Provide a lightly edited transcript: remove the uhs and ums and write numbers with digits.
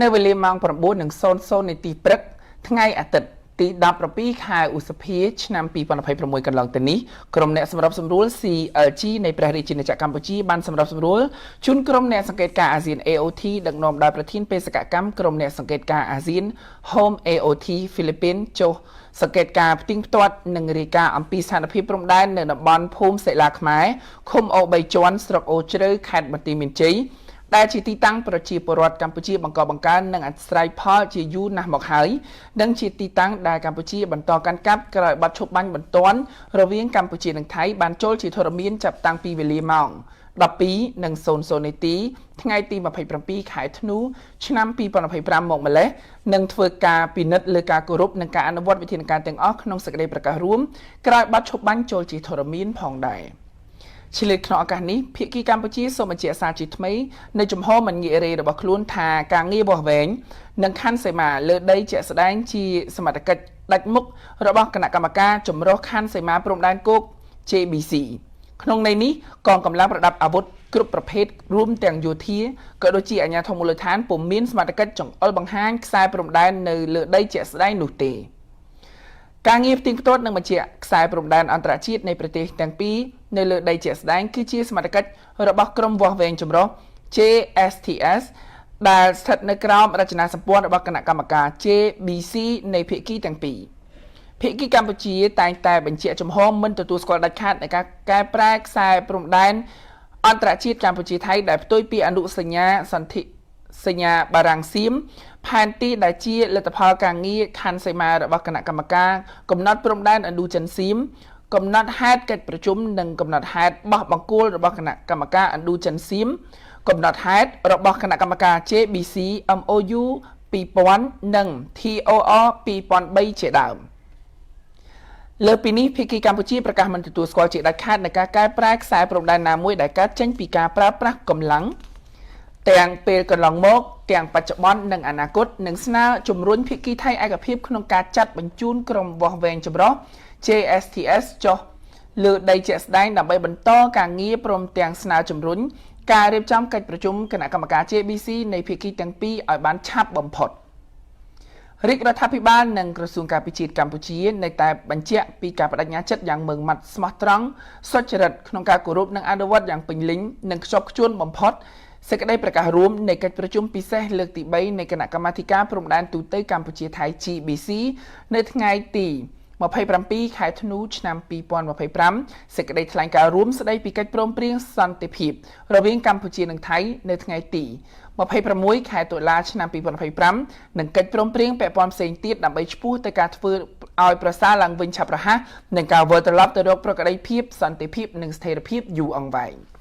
នៅវេលាម៉ោង9:00នាទីព្រឹកថ្ងៃអាទិត្យទី17ខែឧសភាឆ្នាំ2026កន្លងទៅនេះក្រុមអ្នកសម្របសម្រួល CLG នៃព្រះរាជាណាចក្រកម្ពុជាបានសម្របសម្រួលជូនក្រុមអ្នកសង្កេតការអាស៊ាន AOT ដឹកនាំដោយប្រធានបេសកកម្មក្រុមអ្នកសង្កេតការអាស៊ាន Home AOT ហ្វីលីពីនចុះសង្កេតការផ្ទៀងផ្ទាត់និងរាយការណ៍អំពីស្ថានភាពព្រំដែននៅតំបន់ភូមិសិលាខ្មែរឃុំអូ3ជាន់ស្រុកអូជ្រៅខេត្តបន្ទាយមានជ័យដែលជាទីតាំងប្រជាពលរដ្ឋកម្ពុជាបង្កបង្កើននិងអាស្រ័យផលជាយូរណាស់មកហើយនិងជាទីតាំងដែលកម្ពុជាបន្តកាន់កាប់ក្រោយបាត់ឈប់បាញ់បន្ទាន់រវាងកម្ពុជានិងថៃបានចូលជាធរមានចាប់តាំងពីវេលាម៉ោង12:00នាទីថ្ងៃទី27ខែធ្នូឆ្នាំ2025មកម្លេះនឹងធ្វើការពិនិត្យលើការគោរពនិងការអនុវត្តវិធានការទាំងអស់ក្នុងសេចក្តីប្រកាសរួមក្រោយបាត់ឈប់បាញ់ចូលជាធរមានផងដែរឆ្លៀតក្នុងឱកាសនេះភាគីកម្ពុជាសូមបញ្ជាក់សារជាថ្មីនៅជំហរមិនងាយរេរបស់ខ្លួនថាការងារវាស់វែងនិងខណ្ឌសីមាលើដីជាក់ស្ដែងជាសមត្ថកិច្ចដាច់មុខរបស់គណៈកម្មការចម្រុះខណ្ឌសីមាព្រំដែនគោក JBC ក្នុងន័យនេះកងកម្លាំងប្រដាប់អាវុធគ្រប់ប្រភេទរួមទាំងយោធាក៏ដូចជាអាជ្ញាធរមូលដ្ឋានពុំមានសមត្ថកិច្ចចង្អុលបង្ហាញខ្សែព្រំដែននៅលើដីជាក់ស្ដែងនោះទេការងារផ្ទៀងផ្ទាត់នឹងបញ្ជាក់ខ្សែព្រំដែនអន្តរជាតិនៃប្រទេសទាំងពីរនៅលើដីជាក់ស្ដែងគឺជាសមត្ថកិច្ចរបស់ក្រុមវាស់វែងចម្រុះ JSTS ដែលស្ថិតនៅក្រោមរចនាសម្ព័ន្ធរបស់គណៈកម្មការ JBC នៃភាគីទាំងពីរភាគីកម្ពុជាតែងតែបញ្ជាក់ចំហមិនទទួលស្គាល់ដាច់ខាតនៃការកែប្រែខ្សែព្រំដែនអន្តរជាតិកម្ពុជាថៃដែលផ្ទុយពីអនុសញ្ញាសន្ធិសញ្ញាបារាំងសៀមផែនទីដែលជាលទ្ធផលការងារខណ្ឌសីមារបស់គណៈកម្មការកំណត់ព្រំដែនឥណ្ឌូចិនសៀមកំណត់ហេតុកិច្ចប្រជុំនិងកំណត់ហេតុបោះបង្គោលរបស់គណៈកម្មការឥណ្ឌូចិនសៀមកំណត់ហេតុរបស់គណៈកម្មការ JBC MOU 2000និង TOR 2003ជាដើមលើពីនេះភាគីកម្ពុជាប្រកាសមិនទទួលស្គាល់ជាដាច់ខាតនៃការកែប្រែខ្សែព្រំដែនណាមួយដែលកើតចេញពីការប្រើប្រាស់កម្លាំងទាំងពេលកន្លងមកទាំងបច្ចុប្បន្ននិងអនាគតនឹងស្នើជំរុញភាគីថៃឯកភាពក្នុងការចាត់បញ្ជូនក្រុមវាស់វែងចម្រុះ JSTS ចុះលើដីជាក់ស្ដែងដើម្បីបន្តការងារព្រមទាំងស្នើជំរុញការរៀបចំកិច្ចប្រជុំគណៈកម្មការ JBC នៃភាគីទាំងពីរឲ្យបានឆាប់បំផុតរាជរដ្ឋាភិបាលនិងក្រសួងការពារជាតិកម្ពុជានៅតែបញ្ជាក់ពីការបដិញ្ញាចិត្តយ៉ាងម៉ឺងម៉ាត់ស្មោះត្រង់សុចរិតក្នុងការគោរពនិងអនុវត្តយ៉ាងពេញលេញនិងខ្ជាប់ខ្ជួនបំផុតសេចក្តីប្រកាសរួមនៃកិច្ចប្រជុំពិសេសលើកទី3នៃគណៈកម្មាធិការព្រំដែនទូតកម្ពុជាថៃ GBC នៅថ្ងៃទី27ខែធ្នូឆ្នាំ2025សេចក្តីថ្លែងការណ៍រួមស្តីពីកិច្ចព្រមព្រៀងសន្តិភាពរវាងកម្ពុជានិងថៃនៅថ្ងៃទី26ខែតុលាឆ្នាំ2025និងកិច្ចព្រមព្រៀងពាក់ព័ន្ធផ្សេងទៀតដើម្បីឆ្ពោះទៅការធ្វើឲ្យប្រសើរឡើងវិញឆាប់រហ័សនិងការវិលត្រឡប់ទៅរកប្រក្រតីភាពសន្តិភាពនិងស្ថិរភាពយូរអង្វែង។